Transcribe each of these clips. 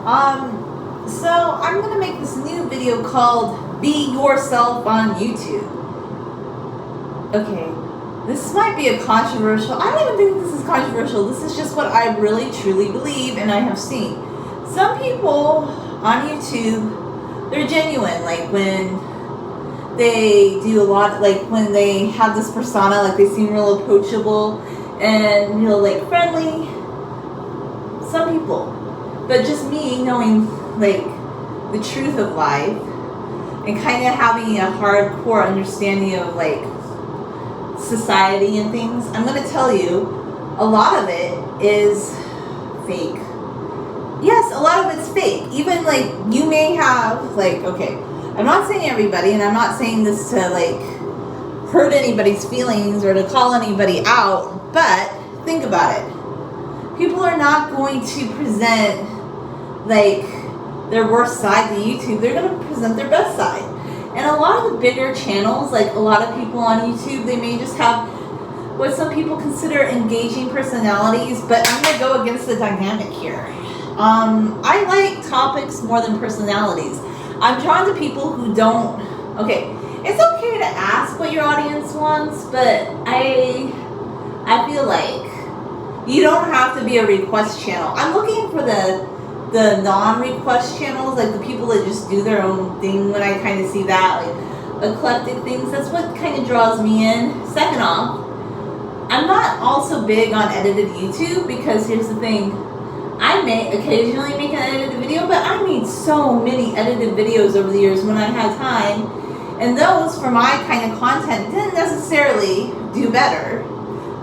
So I'm gonna make this new video called Be Yourself on YouTube. Okay, this might be a controversial, I don't even think this is controversial, this is just what I really truly believe and I have seen. Some people on YouTube, they're genuine, like when they do a lot, like when they have this persona, like they seem real approachable and real like friendly. Some people. But just me knowing like the truth of life and kind of having a hardcore understanding of like society and things, I'm going to tell you a lot of it is fake. Yes, a lot of it's fake. Even like you may have like, okay, I'm not saying everybody, and I'm not saying this to like hurt anybody's feelings or to call anybody out, but think about it. People are not going to present like their worst side to YouTube. They're going to present their best side. And a lot of the bigger channels, like a lot of people on YouTube, they may just have what some people consider engaging personalities, but I'm going to go against the dynamic here. I like topics more than personalities. I'm drawn to people who don't, okay, it's okay to ask what your audience wants, but I feel like you don't have to be a request channel. I'm looking for the non-request channels, like the people that just do their own thing. When I kind of see that, like eclectic things, that's what kind of draws me in. Second off, I'm not also big on edited YouTube because here's the thing. I may occasionally make an edited video, but I made so many edited videos over the years when I had time, and those for my kind of content didn't necessarily do better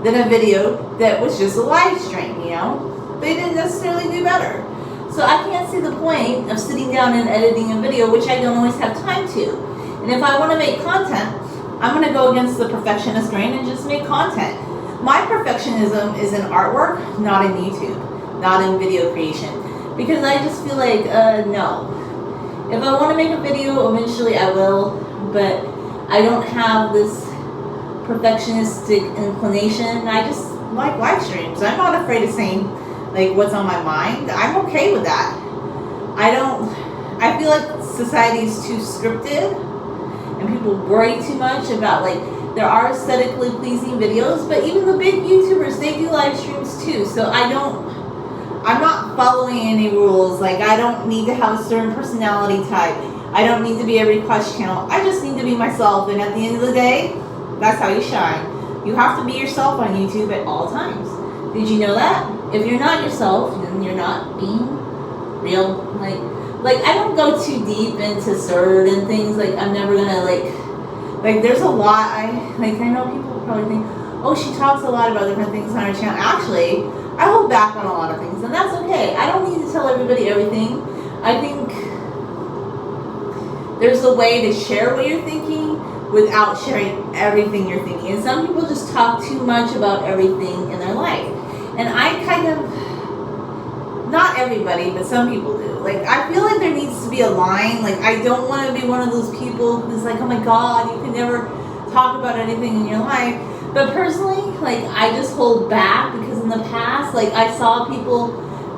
than a video that was just a live stream, you know? They didn't necessarily do better. So I can't see the point of sitting down and editing a video, which I don't always have time to. And if I want to make content, I'm going to go against the perfectionist grain and just make content. My perfectionism is in artwork, not in YouTube. Not in video creation, because I just feel like no, if I want to make a video eventually I will, but I don't have this perfectionistic inclination. I just like live streams. I'm not afraid of saying like what's on my mind. I'm okay with that. I feel like society is too scripted and people worry too much about like there are aesthetically pleasing videos, but even the big YouTubers, they do live streams too, so I'm not following any rules. Like, I don't need to have a certain personality type. I don't need to be a request channel. I just need to be myself. And at the end of the day, that's how you shine. You have to be yourself on YouTube at all times. Did you know that? If you're not yourself, then you're not being real. Like I don't go too deep into certain things. Like, I'm never gonna like there's a lot. I know people probably think, oh, she talks a lot about different things on her channel. Actually, I hold back on a lot of things, and that's okay. I don't need to tell everybody everything. I think there's a way to share what you're thinking without sharing everything you're thinking. And some people just talk too much about everything in their life. And I kind of, not everybody, but some people do. Like, I feel like there needs to be a line. Like, I don't want to be one of those people who's like, oh my God, you can never talk about anything in your life. But personally, like, I just hold back because in the past, like, I saw people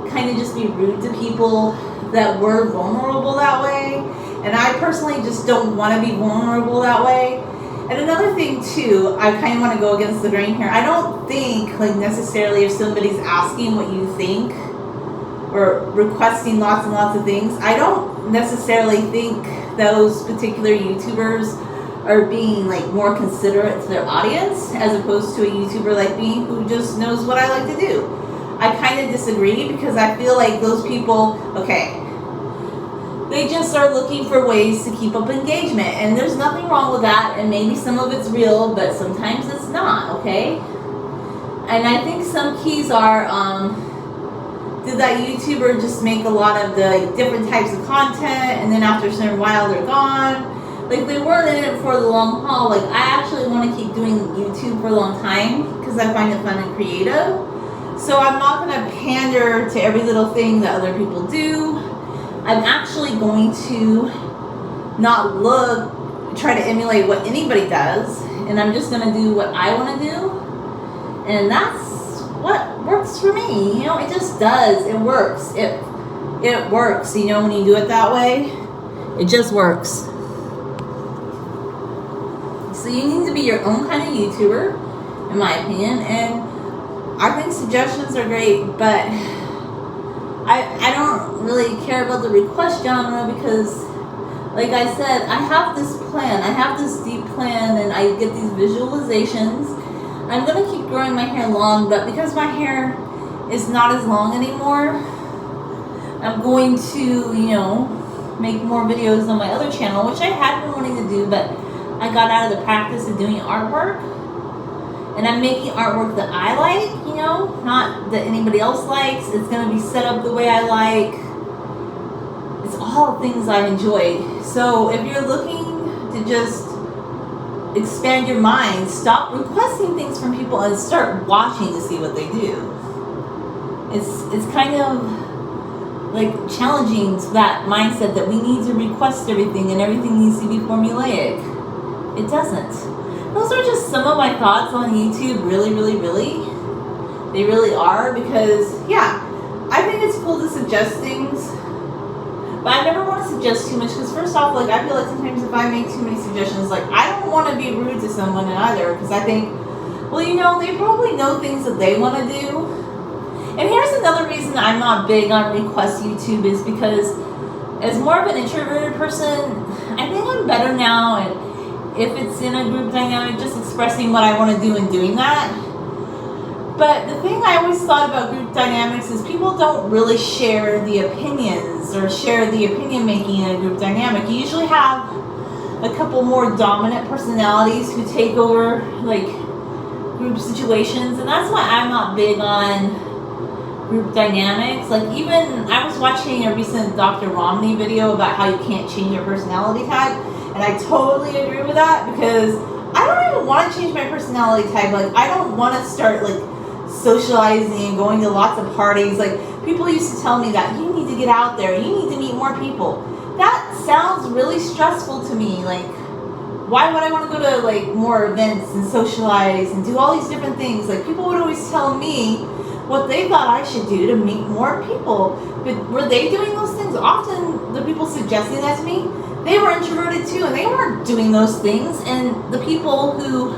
kind of just be rude to people that were vulnerable that way. And I personally just don't want to be vulnerable that way. And another thing, too, I kind of want to go against the grain here. I don't think, like, necessarily if somebody's asking what you think or requesting lots and lots of things, I don't necessarily think those particular YouTubers are being like more considerate to their audience as opposed to a YouTuber like me who just knows what I like to do. I kind of disagree because I feel like those people, okay, they just are looking for ways to keep up engagement, and there's nothing wrong with that, and maybe some of it's real, but sometimes it's not, okay? And I think some keys are, did that YouTuber just make a lot of the different types of content, and then after a certain while they're gone? Like, they weren't in it for the long haul. Like, I actually want to keep doing YouTube for a long time because I find it fun and creative. So I'm not going to pander to every little thing that other people do. I'm actually going to not try to emulate what anybody does. And I'm just going to do what I want to do. And that's what works for me. You know, it just does. It works. it works. You know, when you do it that way, it just works. So you need to be your own kind of YouTuber, in my opinion, and I think suggestions are great, but I don't really care about the request genre because, like I said, I have this plan. I have this deep plan, and I get these visualizations. I'm going to keep growing my hair long, but because my hair is not as long anymore, I'm going to, you know, make more videos on my other channel, which I had been wanting to do, but I got out of the practice of doing artwork. And I'm making artwork that I like, you know, not that anybody else likes. It's going to be set up the way I like. It's all things I enjoy. So if you're looking to just expand your mind, stop requesting things from people and start watching to see what they do. It's kind of like challenging to that mindset that we need to request everything and everything needs to be formulaic. It doesn't. Those are just some of my thoughts on YouTube. Really. They really are, because, yeah, I think it's cool to suggest things, but I never want to suggest too much, because first off, like, I feel like sometimes if I make too many suggestions, like, I don't want to be rude to someone either, because I think, well, you know, they probably know things that they want to do. And here's another reason I'm not big on request YouTube is because as more of an introverted person, I think I'm better now at, if it's in a group dynamic, just expressing what I want to do and doing that. But the thing I always thought about group dynamics is people don't really share the opinions or share the opinion making in a group dynamic. You usually have a couple more dominant personalities who take over like group situations, and that's why I'm not big on group dynamics. Like, even I was watching a recent Dr. Romney video about how you can't change your personality type. And I totally agree with that, because I don't even want to change my personality type. Like, I don't want to start, like, socializing and going to lots of parties. Like, people used to tell me that you need to get out there. You need to meet more people. That sounds really stressful to me. Like, why would I want to go to, like, more events and socialize and do all these different things? Like, people would always tell me what they thought I should do to meet more people. But were they doing those things? Often, the people suggesting that to me, they were introverted too, and they weren't doing those things. And the people who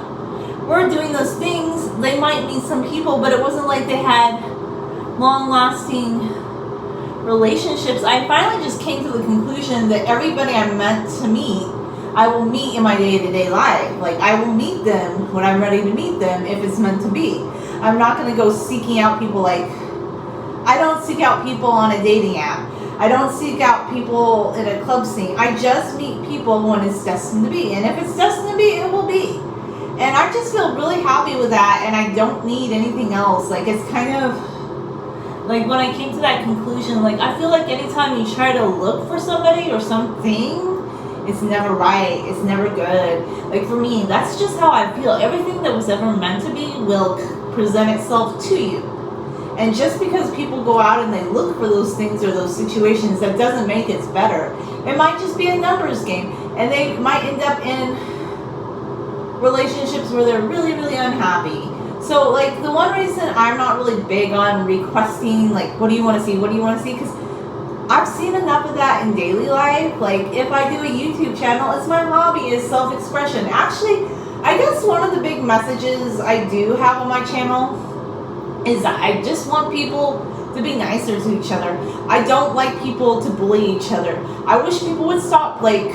were doing those things, they might meet some people, but it wasn't like they had long-lasting relationships. I finally just came to the conclusion that everybody I'm meant to meet, I will meet in my day-to-day life. Like, I will meet them when I'm ready to meet them if it's meant to be. I'm not going to go seeking out people. Like, I don't seek out people on a dating app. I don't seek out people in a club scene. I just meet people when it's destined to be. And if it's destined to be, it will be. And I just feel really happy with that, and I don't need anything else. Like, it's kind of, like, when I came to that conclusion, like, I feel like anytime you try to look for somebody or something, it's never right. It's never good. Like, for me, that's just how I feel. Everything that was ever meant to be will present itself to you. And just because people go out and they look for those things or those situations, that doesn't make it better. It might just be a numbers game. And they might end up in relationships where they're really, really unhappy. So, like, the one reason I'm not really big on requesting, like, what do you want to see? What do you want to see? Because I've seen enough of that in daily life. Like, if I do a YouTube channel, it's my hobby, is self-expression. Actually, I guess one of the big messages I do have on my channel is that I just want people to be nicer to each other. I don't like people to bully each other. I wish people would stop, like,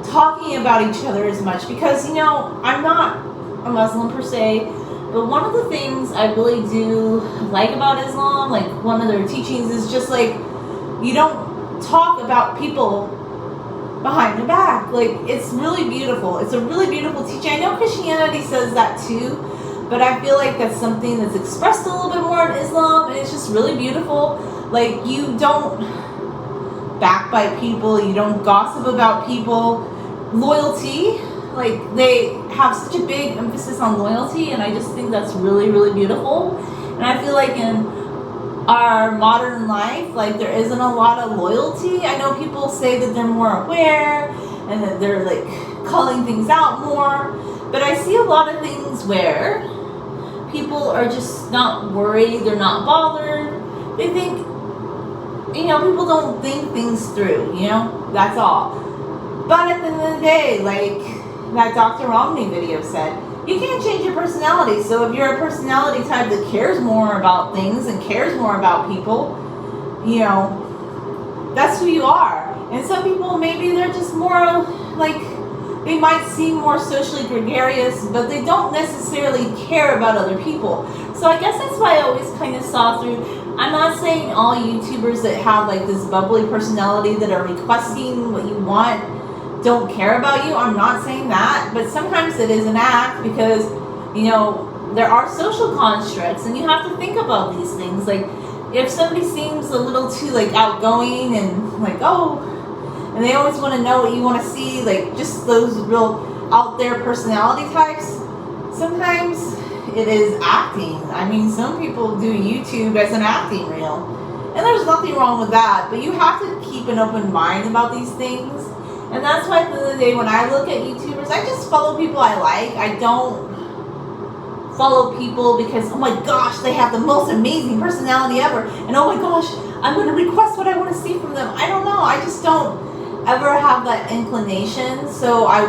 talking about each other as much, because, you know, I'm not a Muslim per se, but one of the things I really do like about Islam, like, one of their teachings is just, like, you don't talk about people behind their back. Like, it's really beautiful. It's a really beautiful teaching. I know Christianity says that too, but I feel like that's something that's expressed a little bit more in Islam, and it's just really beautiful. Like, you don't backbite people, you don't gossip about people. Loyalty, like, they have such a big emphasis on loyalty, and I just think that's really, really beautiful. And I feel like in our modern life, like, there isn't a lot of loyalty. I know people say that they're more aware and that they're, like, calling things out more, but I see a lot of things where people are just not worried, they're not bothered. They think people don't think things through, that's all. But at the end of the day, like that Dr. Romney video said, you can't change your personality. So if you're a personality type that cares more about things and cares more about people, that's who you are. And some people, maybe they're just more like, they might seem more socially gregarious, but they don't necessarily care about other people. So I guess that's why I always kind of saw through. I'm not saying all YouTubers that have like this bubbly personality that are requesting what you want don't care about you. I'm not saying that, but sometimes it is an act because, there are social constructs and you have to think about these things. Like if somebody seems a little too like outgoing and like, and they always want to know what you want to see, like just those real out there personality types, sometimes it is acting. I mean, some people do YouTube as an acting reel, and there's nothing wrong with that, but you have to keep an open mind about these things. And that's why at the end of the day, when I look at YouTubers, I just follow people I like. I don't follow people because, oh my gosh, they have the most amazing personality ever, and oh my gosh, I'm going to request what I want to see from them. I don't know. I just don't ever have that inclination, so I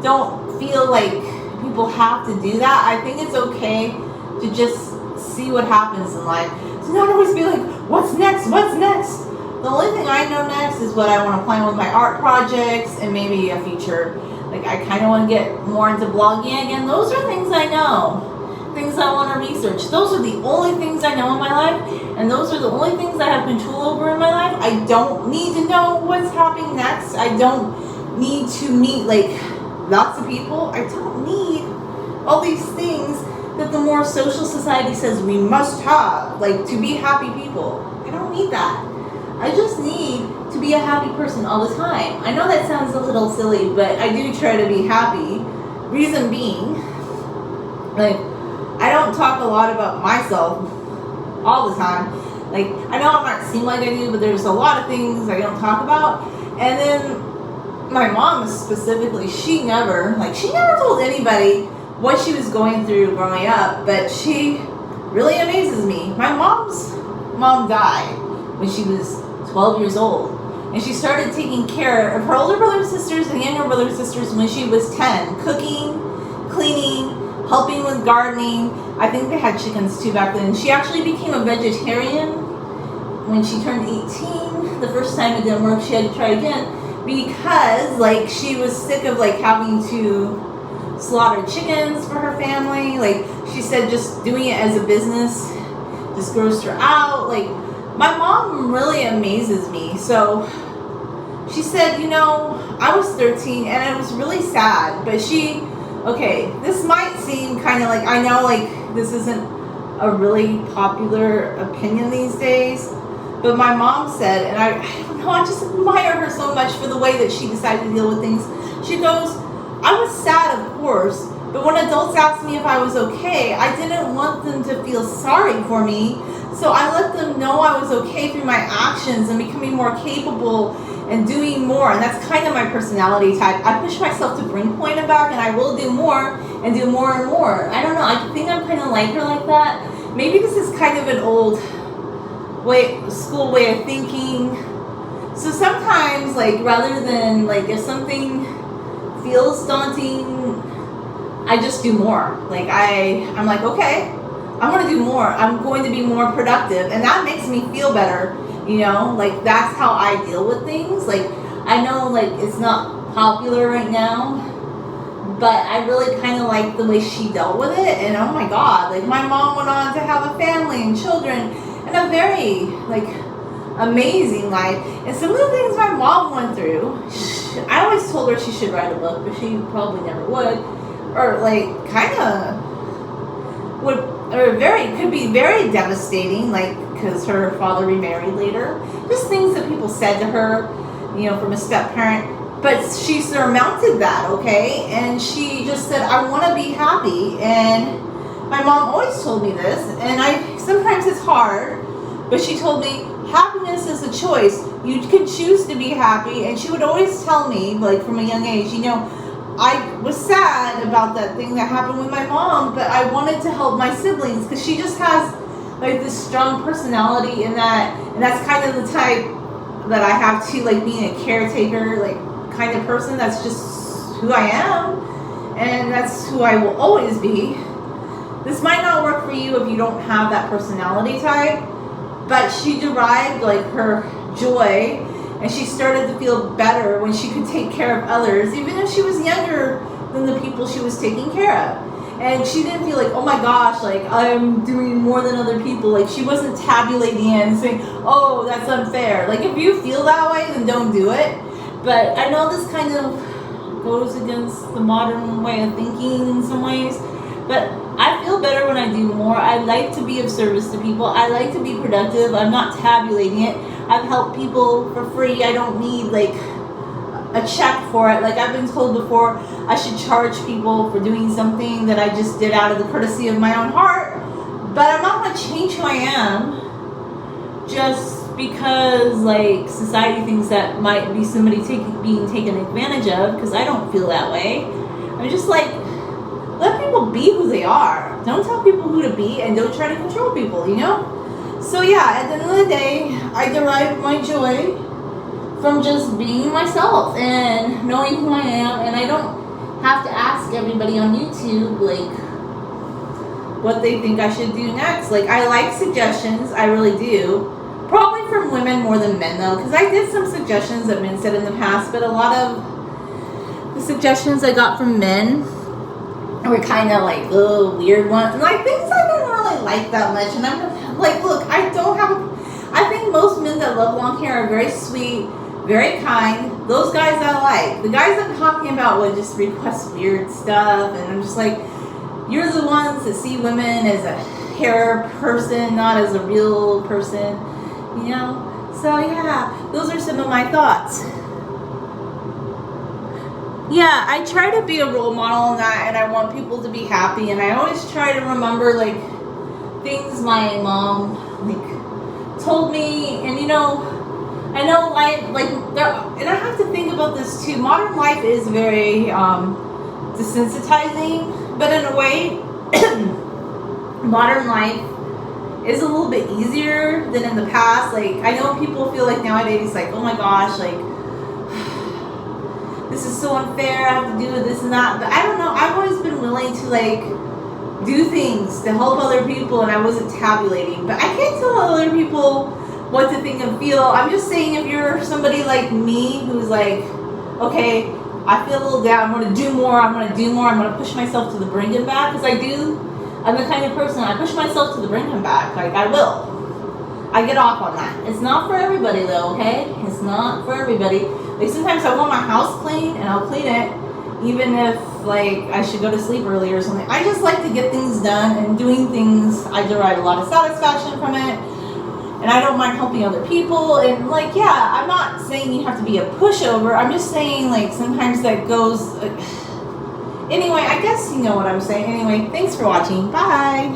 don't feel like people have to do that. I think it's okay to just see what happens in life. So not always be like, what's next? What's next? The only thing I know next is what I want to plan with my art projects and maybe a future. Like I kind of want to get more into blogging again. Those are things I know. Things I want to research. Those are the only things I know in my life, and those are the only things I have control over in my life. I don't need to know what's happening next. I don't need to meet like lots of people. I don't need all these things that the more social society says we must have, like to be happy people. I don't need that. I just need to be a happy person all the time. I know that sounds a little silly, but I do try to be happy. Reason being, like, I don't talk a lot about myself all the time. Like, I know I might seem like I do, but there's a lot of things I don't talk about. And then my mom specifically, she never told anybody what she was going through growing up, but she really amazes me. My mom's mom died when she was 12 years old. And she started taking care of her older brothers and sisters and younger brothers and sisters when she was 10. Cooking, cleaning, helping with gardening. I think they had chickens too back then. She actually became a vegetarian when she turned 18. The first time it didn't work, she had to try again because like she was sick of like having to slaughter chickens for her family. Like she said just doing it as a business just grossed her out. Like my mom really amazes me. So she said, I was 13 and it was really sad, but this might seem kind of like, I know like this isn't a really popular opinion these days, but my mom said, and I don't know, I just admire her so much for the way that she decided to deal with things. She goes, I was sad, of course, but when adults asked me if I was okay, I didn't want them to feel sorry for me. So I let them know I was okay through my actions and becoming more capable and doing more. And that's kind of my personality type. I push myself to bring point back, and I will do more and do more and more. I don't know. I think I'm kind of like her like that. Maybe this is kind of an old school way of thinking. So sometimes, like, rather than, like, if something feels daunting, I just do more. Like, I'm like, okay, I'm going to do more. I'm going to be more productive. And that makes me feel better, Like, that's how I deal with things. Like, I know, like, it's not popular right now, but I really kind of like the way she dealt with it. And, oh, my God. Like, my mom went on to have a family and children and a very, like, amazing life. And some of the things my mom went through, I always told her she should write a book, but she probably never would. Or, like, kind of would, or could be very devastating, like, because her father remarried later. Just things that people said to her, from a step-parent. But she surmounted that, okay? And she just said, I want to be happy. And my mom always told me this, and sometimes it's hard, but she told me, happiness is a choice. You can choose to be happy. And she would always tell me, like, from a young age, I was sad about that thing that happened with my mom, but I wanted to help my siblings because she just has like this strong personality in that, and that's kind of the type that I have too, like being a caretaker, like kind of person. That's just who I am, and that's who I will always be. This might not work for you if you don't have that personality type, but she derived like her joy, and she started to feel better when she could take care of others, even if she was younger than the people she was taking care of. And she didn't feel like, oh my gosh, like I'm doing more than other people. Like she wasn't tabulating it and saying, oh, that's unfair. Like if you feel that way, then don't do it. But I know this kind of goes against the modern way of thinking in some ways. But I feel better when I do more. I like to be of service to people. I like to be productive. I'm not tabulating it. I've helped people for free. I don't need like a check for it. Like I've been told before, I should charge people for doing something that I just did out of the courtesy of my own heart. But I'm not going to change who I am just because like society thinks that might be somebody being taken advantage of, because I don't feel that way. I'm just like, let people be who they are. Don't tell people who to be, and don't try to control people, you know? So yeah, at the end of the day, I derive my joy from just being myself and knowing who I am, and I don't have to ask everybody on YouTube like what they think I should do next. Like I like suggestions, I really do. Probably from women more than men though, because I did some suggestions that men said in the past, but a lot of the suggestions I got from men were kind of like weird ones, and like things I don't really like that much. And I'm like, look, I think most men that love long hair are very sweet, very kind. Those guys I like. The guys I'm talking about would just request weird stuff, and I'm just like, you're the ones that see women as a hair person, not as a real person, you know? So yeah, those are some of my thoughts. Yeah, I try to be a role model in that, and I want people to be happy, and I always try to remember like things my mom like told me. And you know, I know life, and I have to think about this too. Modern life is very desensitizing, but in a way, modern life is a little bit easier than in the past. Like I know people feel like nowadays, like, oh my gosh, like this is so unfair, I have to do this and that. But I don't know, I've always been willing to like do things to help other people, and I wasn't tabulating. But I can't tell other people what to think and feel. I'm just saying, if you're somebody like me who's like, okay, I feel a little down, I'm going to do more, I'm going to push myself to the brink and back, because I'm the kind of person, I push myself to the brink and back, like I will. I get off on that. It's not for everybody though, okay? It's not for everybody. Like sometimes I want my house clean, and I'll clean it, even if like I should go to sleep early or something. I just like to get things done, and doing things, I derive a lot of satisfaction from it. And I don't mind helping other people. And like, yeah, I'm not saying you have to be a pushover. I'm just saying like sometimes that goes... Anyway, I guess you know what I'm saying. Anyway, thanks for watching. Bye.